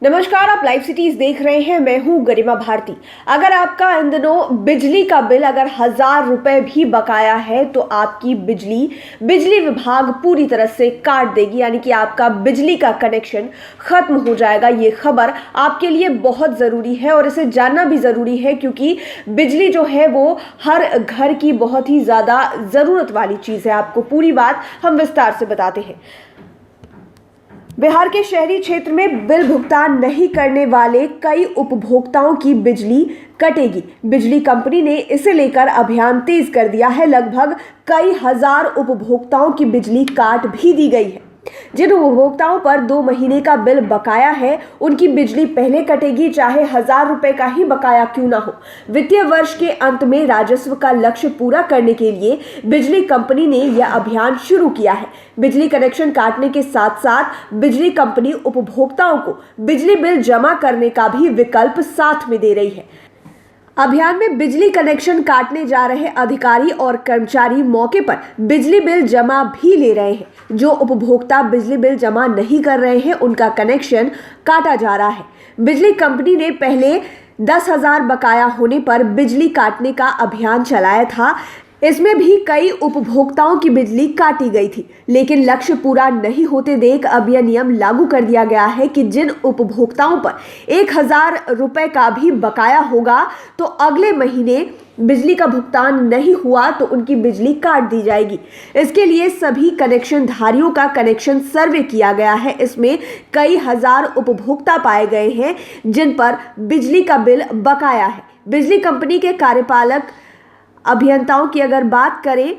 नमस्कार, आप live cities देख रहे हैं। मैं हूं गरिमा भारती। अगर आपका इन दिनों बिजली का बिल अगर 1000 रुपए भी बकाया है तो आपकी बिजली विभाग पूरी तरह से काट देगी, यानी कि आपका बिजली का कनेक्शन खत्म हो जाएगा। ये खबर आपके लिए बहुत ज़रूरी है और इसे जानना भी ज़रूरी है, क्योंकि बिजली जो है वो हर घर की बहुत ही ज़्यादा ज़रूरत वाली चीज़ है। आपको पूरी बात हम विस्तार से बताते हैं। बिहार के शहरी क्षेत्र में बिल भुगतान नहीं करने वाले कई उपभोक्ताओं की बिजली कटेगी। बिजली कंपनी ने इसे लेकर अभियान तेज कर दिया है। लगभग कई हजार उपभोक्ताओं की बिजली काट भी दी गई है। जिन उपभोक्ताओं पर 2 महीने का बिल बकाया है, उनकी बिजली पहले कटेगी, चाहे 1000 रुपए का ही बकाया क्यों ना हो। वित्तीय वर्ष के अंत में राजस्व का लक्ष्य पूरा करने के लिए बिजली कंपनी ने यह अभियान शुरू किया है। बिजली कनेक्शन काटने के साथ साथ बिजली कंपनी उपभोक्ताओं को बिजली बिल जमा करने का भी विकल्प साथ में दे रही है। अभियान में बिजली कनेक्शन काटने जा रहे अधिकारी और कर्मचारी मौके पर बिजली बिल जमा भी ले रहे हैं। जो उपभोक्ता बिजली बिल जमा नहीं कर रहे हैं, उनका कनेक्शन काटा जा रहा है। बिजली कंपनी ने पहले 10,000 बकाया होने पर बिजली काटने का अभियान चलाया था। इसमें भी कई उपभोक्ताओं की बिजली काटी गई थी, लेकिन लक्ष्य पूरा नहीं होते देख अब यह नियम लागू कर दिया गया है कि जिन उपभोक्ताओं पर 1000 रुपए का भी बकाया होगा तो अगले महीने बिजली का भुगतान नहीं हुआ तो उनकी बिजली काट दी जाएगी। इसके लिए सभी कनेक्शन धारियों का कनेक्शन सर्वे किया गया है। इसमें कई हजार उपभोक्ता पाए गए हैं जिन पर बिजली का बिल बकाया है। बिजली कंपनी के कार्यपालक अभियंताओं की अगर बात करें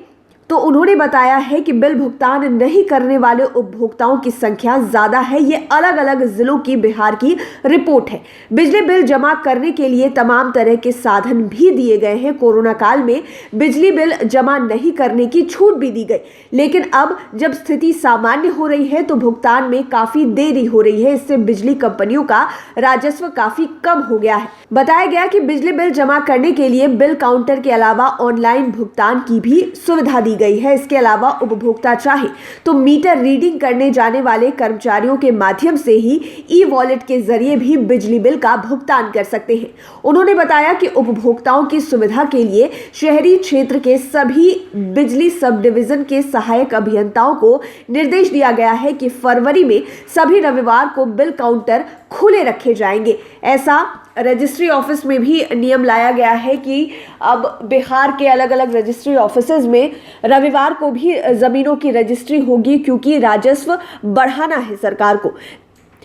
तो उन्होंने बताया है कि बिल भुगतान नहीं करने वाले उपभोक्ताओं की संख्या ज़्यादा है। ये अलग अलग जिलों की बिहार की रिपोर्ट है। बिजली बिल जमा करने के लिए तमाम तरह के साधन भी दिए गए हैं। कोरोना काल में बिजली बिल जमा नहीं करने की छूट भी दी गई, लेकिन अब जब स्थिति सामान्य हो रही है तो भुगतान में काफ़ी देरी हो रही है। इससे बिजली कंपनियों का राजस्व काफ़ी कम हो गया है। बताया गया कि बिजली बिल जमा करने के लिए बिल काउंटर के अलावा ऑनलाइन भुगतान की भी सुविधा दी गई है। इसके अलावा उपभोक्ता चाहे तो मीटर रीडिंग करने जाने वाले कर्मचारियों के माध्यम से ही ई-वॉलेट के जरिए भी बिजली बिल का भुगतान कर सकते हैं। उन्होंने बताया कि उपभोक्ताओं की सुविधा के लिए शहरी क्षेत्र के सभी बिजली सब डिवीजन के सहायक अभियंताओं को निर्देश दिया गया है कि फरवरी में सभी रविवार को बिल काउंटर खुले रखे जाएंगे। ऐसा रजिस्ट्री ऑफिस में भी नियम लाया गया है कि अब बिहार के अलग अलग रजिस्ट्री ऑफिसेज में रविवार को भी ज़मीनों की रजिस्ट्री होगी, क्योंकि राजस्व बढ़ाना है सरकार को।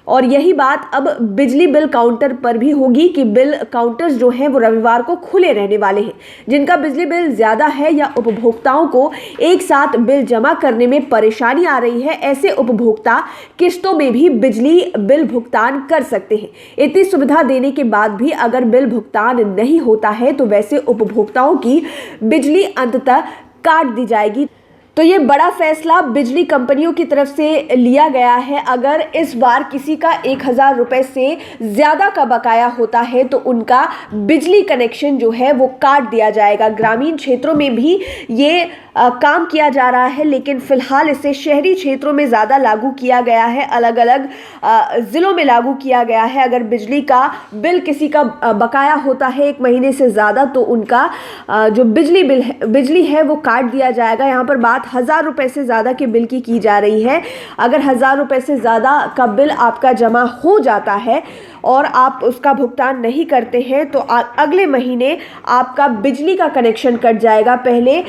और यही बात अब बिजली बिल काउंटर पर भी होगी कि बिल काउंटर्स जो हैं वो रविवार को खुले रहने वाले हैं। जिनका बिजली बिल ज़्यादा है या उपभोक्ताओं को एक साथ बिल जमा करने में परेशानी आ रही है, ऐसे उपभोक्ता किस्तों में भी बिजली बिल भुगतान कर सकते हैं। इतनी सुविधा देने के बाद भी अगर बिल भुगतान नहीं होता है तो वैसे उपभोक्ताओं की बिजली अंततः काट दी जाएगी। तो ये बड़ा फैसला बिजली कंपनियों की तरफ से लिया गया है। अगर इस बार किसी का 1000 रुपए से ज़्यादा का बकाया होता है तो उनका बिजली कनेक्शन जो है वो काट दिया जाएगा। ग्रामीण क्षेत्रों में भी ये काम किया जा रहा है, लेकिन फिलहाल इसे शहरी क्षेत्रों में ज़्यादा लागू किया गया है। अलग अलग ज़िलों में लागू किया गया है। अगर बिजली का बिल किसी का बकाया होता है 1 महीने से ज़्यादा तो उनका जो बिजली है वो काट दिया जाएगा। यहाँ पर बात 1000 रुपए से ज़्यादा के बिल की जा रही है। अगर 1000 रुपए से ज़्यादा का बिल आपका जमा हो जाता है और आप उसका भुगतान नहीं करते हैं तो अगले महीने आपका बिजली का कनेक्शन कट जाएगा। पहले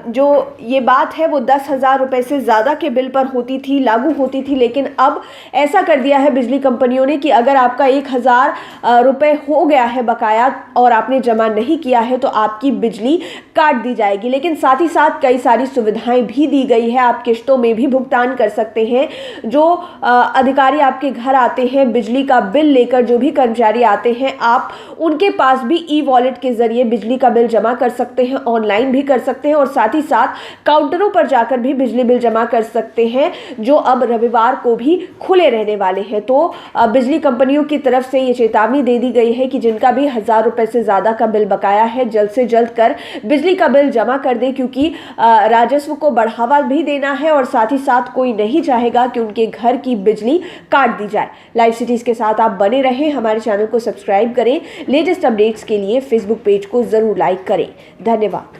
जो ये बात है वो 10,000 रुपए से ज़्यादा के बिल पर लागू होती थी, लेकिन अब ऐसा कर दिया है बिजली कंपनियों ने कि अगर आपका 1000 रुपए हो गया है बकाया और आपने जमा नहीं किया है तो आपकी बिजली काट दी जाएगी। लेकिन साथ ही साथ कई सारी सुविधाएं भी दी गई है। आप किस्तों में भी भुगतान कर सकते हैं। जो अधिकारी आपके घर आते हैं बिजली का बिल लेकर जो भी कर्मचारी आते हैं, आप उनके पास भी ई वॉलेट के जरिए बिजली का बिल जमा कर सकते हैं, ऑनलाइन भी कर सकते हैं और साथ ही साथ काउंटरों पर जाकर भी बिजली बिल जमा कर सकते हैं, जो अब रविवार को भी खुले रहने वाले हैं। तो बिजली कंपनियों की तरफ से ये चेतावनी दे दी गई है कि जिनका भी 1000 रुपए से ज़्यादा का बिल बकाया है, जल्द से जल्द कर बिजली का बिल जमा कर दें, क्योंकि राजस्व को बढ़ावा भी देना है और साथ ही साथ कोई नहीं चाहेगा कि उनके घर की बिजली काट दी जाए। लाइव सिटीज़ के साथ आप बने रहें, हमारे चैनल को सब्सक्राइब करें, लेटेस्ट अपडेट्स के लिए फेसबुक पेज को ज़रूर लाइक करें। धन्यवाद।